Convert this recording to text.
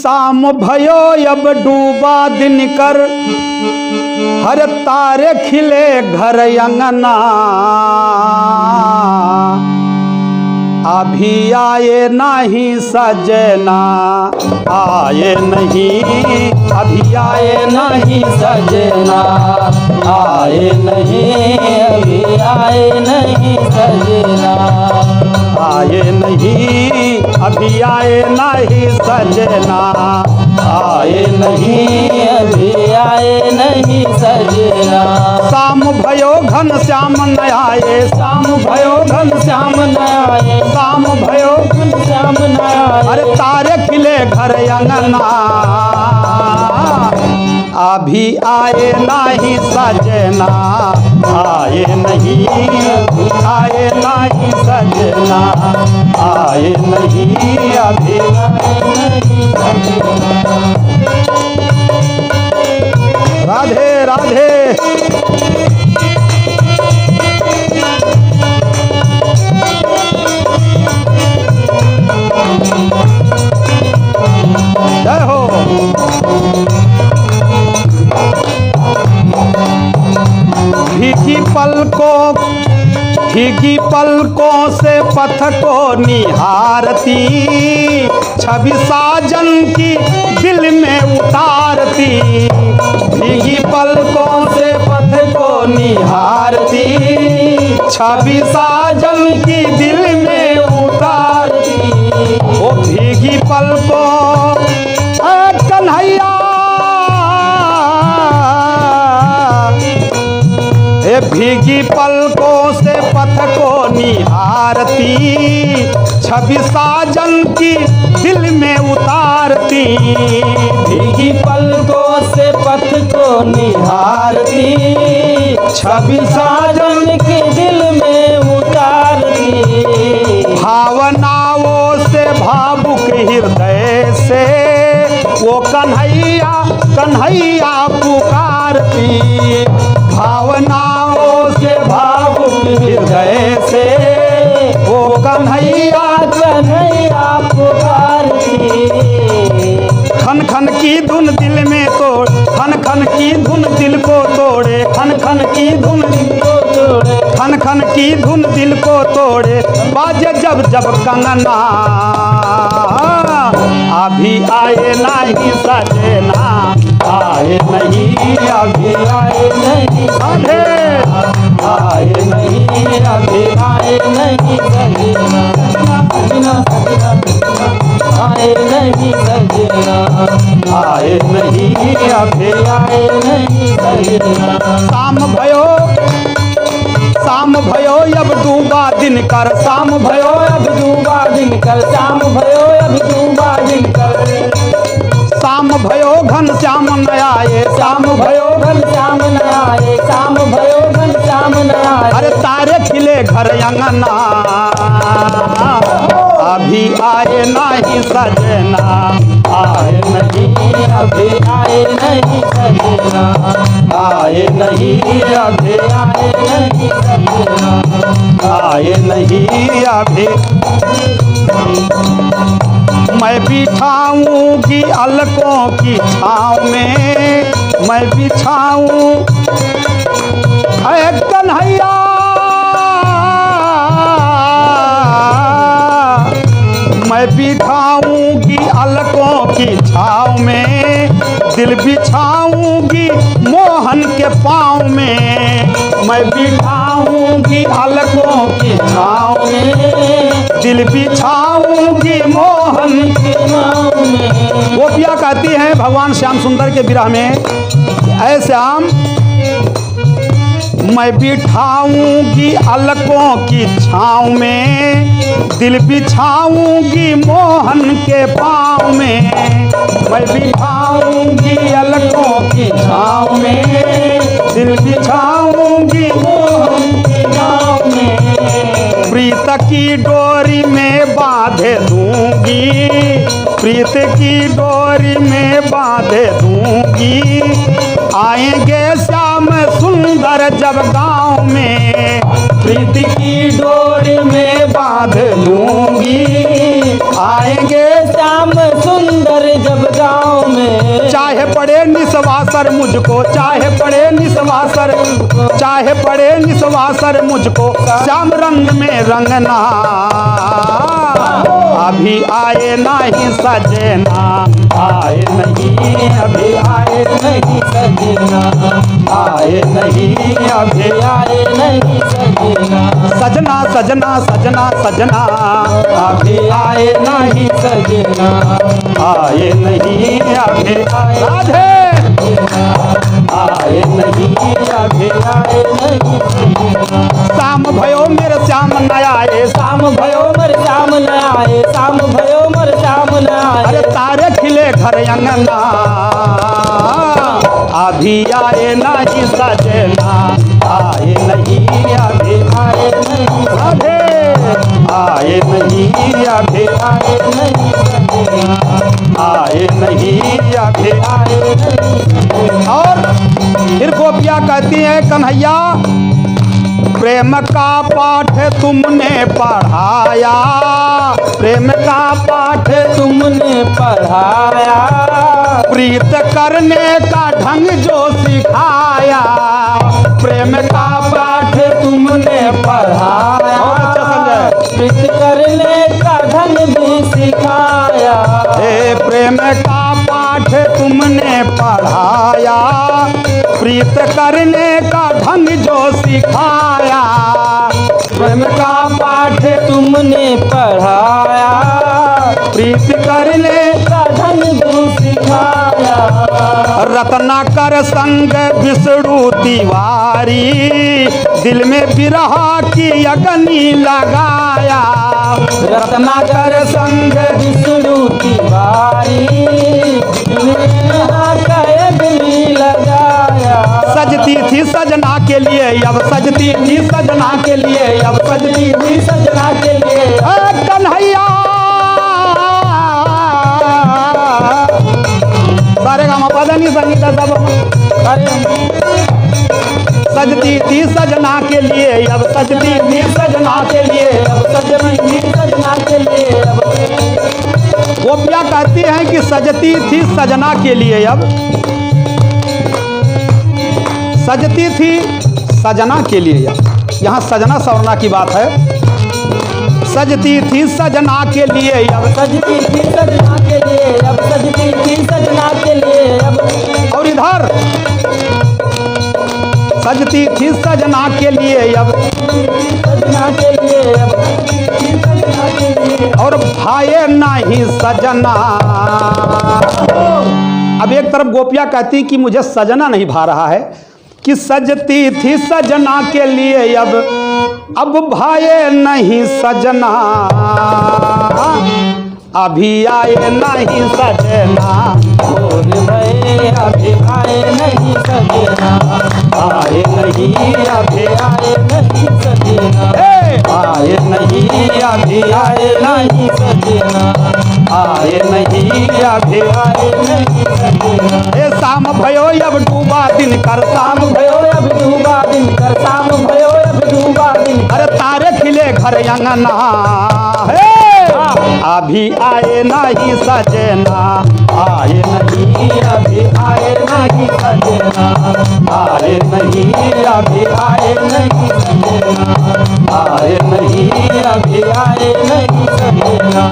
शाम भयो अब डूबा दिन कर, हर तारे खिले घर अंगना। अभी आए नहीं सजना, आए नहीं, अभी आए नहीं सजना, आए नहीं, अभी आए नहीं सजना, आए नहीं, अभी आए नहीं सजना, आए नहीं, अभी आए नहीं सजना। शाम भयो घन श्याम न आए, शाम भयो घन श्याम न आए, शाम भयो घन श्याम न आए, अरे तारे खिले घर अंगना। अभी आए नहीं सजना, आए नहीं, आए नहीं सजना, आए नहीं, अभी नहीं सजना। राधे राधे। जय हो। भीगी पलकों से पथ को निहारती, छवि साजन की दिल में उतारती। भीगी पलकों से पथ को निहारती, छवि साजन की दिल में उतारती। ओ भीगी पलकों कन्हैया, ए भीगी पलकों से पथ को निहारती, छवि साजन की दिल में उतारती। भीगी पलकों से पथ को निहारती, छवि साजन के दिल में उतारती। भावनाओं से भावुक हृदय से वो कन्हैया कन्हैया पुकारती। भावनाओं से भावुक हृदय से वो कन्हैया कन्हैया पुकारती। खन खन की धुन दिल में तोड़, खन खन की धुन दिल को तोड़े, खन खन की धुन दिल को तोड़े, खन खन की धुन दिल को तोड़े। बाजे जब जब कंगना, अभी आए नहीं सजना, आए नहीं, अभी आए नहीं सजना, आए नहीं, अभी आए नहीं सजना, सजना सजना, आए नहीं सजना, आए नहीं, अभी आए नहीं सजना। शाम भयो अब डूबा दिन कर, शाम भयो अब डूबा दिन कर, शाम भयो अब डूबा दिन कर। शाम भयो घन श्याम न आए, शाम भयो घन श्याम न आए, शाम भयो घन श्याम न आए, अरे तारे खिले घर अंगना। अभी आए नहीं सजना, आए नहीं, अभी आए नहीं सजना, आए नहीं, अभी आए नहीं सजना, आए नहीं, अभी। मैं बिछाऊंगी अलकों की छाँव में, मैं बिछाऊं ऐ कन्हैया, मैं बिछाऊंगी अलकों की छाँव में, दिल बिछाऊंगी मोहन के पाँव में। मैं बिछाऊंगी अलकों की छाँव में, दिल बिछाऊंगी मोहन के पाँव में। गोपियाँ कहती हैं भगवान श्याम सुंदर के विरह में, ऐ श्याम मैं बिठाऊंगी अलकों की छाँव में, दिल बिछाऊंगी मोहन के पाँव में। मैं बिठाऊंगी अलकों की छाँव में, दिल बिछाऊंगी मोहन के पाँव में। प्रीत की डोरी में बांधे दूंगी, प्रीत की डोरी में बांधे दूंगी। आएंगे श्याम सुंदर जब गाँव में, प्रीति की डोर में बांध लूंगी, आएंगे श्याम सुंदर जब गाँव में। चाहे पड़े निस्वासर मुझको, चाहे पड़े निस्वासर, चाहे पड़े निस्वासर मुझको श्याम रंग में रंगना। अभी आए नहीं सजना, आए नहीं, अभी आए नहीं सजना, आए नहीं, अभी आए नहीं सजना, सजना सजना सजना सजना, अभी आए नहीं सजना, आए नहीं, अभी राधे आए नहीं, अभी आए नहीं सजना। शाम भयो मेरे श्याम न आए, शाम भयो मर श्याम न आए, शाम भयो मर श्याम न आए। अरे तारे खिले घर अंगना, अभी आए नहीं सजना, आए नहीं, अभी आए नहीं, राधे आए नहीं, अभी आए नहीं सजना, आए नहीं, अभी आए नहीं सजना। और फिर गोपिया कहती है कन्हैया प्रेम का पाठ तुमने पढ़ाया, प्रेम का पाठ तुमने पढ़ाया, प्रीत करने का ढंग जो सिखाया, प्रेम का पाठ तुमने पढ़ाया। और अच्छा समझे, प्रीत करने का ढंग भी सिखाया, ए प्रेम का पाठ तुमने पढ़ाया, प्रीत करने का ढंग जो सिखाया, प्रेम का पाठ तुमने पढ़ाया, प्रीत करने का ढंग भी सिखाया। रत्नाकर संग विष्णु तिवारी, दिल में विरह की अग्नि लगाया, रत्नाकर संग विष्णु तिवारी, अग्नि लगाया। सजती थी सजना के लिए, अब सजती थी सजना के लिए, अब सजती थी सजना के लिए कन्हैया। सारे गाँव पता नहीं संगीता सब सजती थी सजना के लिए, अब सजती थी सजना के लिए, अब सजनी थी सजना के लिए। अब गोपिया कहती हैं कि सजती थी सजना के लिए, अब सजती थी सजना के लिए। अब यहाँ सजना सवरना की बात है, सजती थी सजना के लिए, अब सजती थी सजना के लिए, अब सजती थी सजना के लिए। अब और इधर सजती थी सजना के लिए, अब सजना के लिए, अब सजना के लिए। और भाए नहीं सजना। अब एक तरफ गोपिया कहती कि मुझे सजना नहीं भा रहा है, कि सजती थी सजना के लिए, अब भाए नहीं सजना, अभी आए नहीं सजना, और भये अभी आए नहीं सजना, आए नहीं, अभी आए नहीं सजना, आए नहीं, अभी आए नहीं सजना, आए नहीं, अभी आए नहीं सजना। ए शाम भयो अब डूबा दिन कर, शाम भयो अब डूबा दिन कर, शाम भयो अब डूबा दिन। अरे तारे खिले घर अंगना, हे अभी आए नहीं सजना, आए नहीं, अभी आए नहीं सजना, आए नहीं, अभी आए नहीं सजना, आए नहीं, अभी आए नहीं सजना।